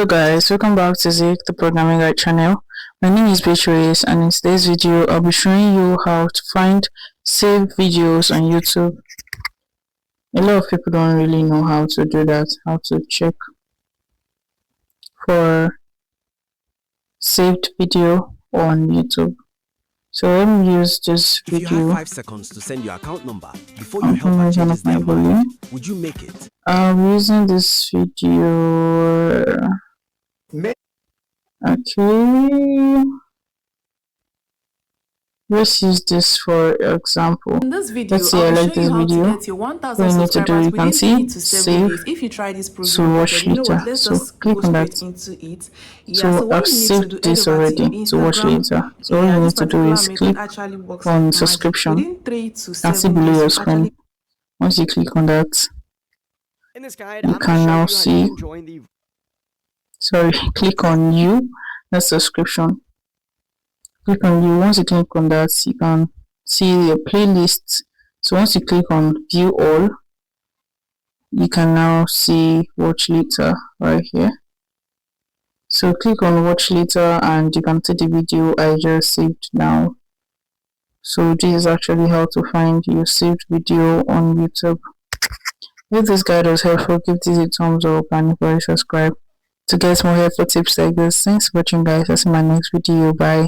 Hello guys, welcome back to Zik, the programming guide channel. My name is Beatrice, and in today's video I'll be showing you how to find saved videos on YouTube. A lot of people don't really know how to do that, how to check for saved video on YouTube. So let me use this video. If you have 5 seconds to send your account number before you help her change their mind, would you make it? I'm using this video. Okay. Let's use this for example. In this video, let's see, I like this video. To get your 1,000 what you need to do, you can see save if you try this program, to watch later. So click on that. Into it. So I've saved this already to watch later. So all you need to do is click on subscription. You can see below your screen. Once you click on that, you can now see. Sorry, click on you. That's subscription. Click on you. Once you click on that, you can see your playlist. So once you click on view all, you can now see watch later right here. So click on watch later and you can see the video I just saved now. So this is actually how to find your saved video on YouTube. If this guide was helpful, give this a thumbs up and subscribe to get more helpful tips like this. Thanks for watching guys. I'll see you in my next video. Bye.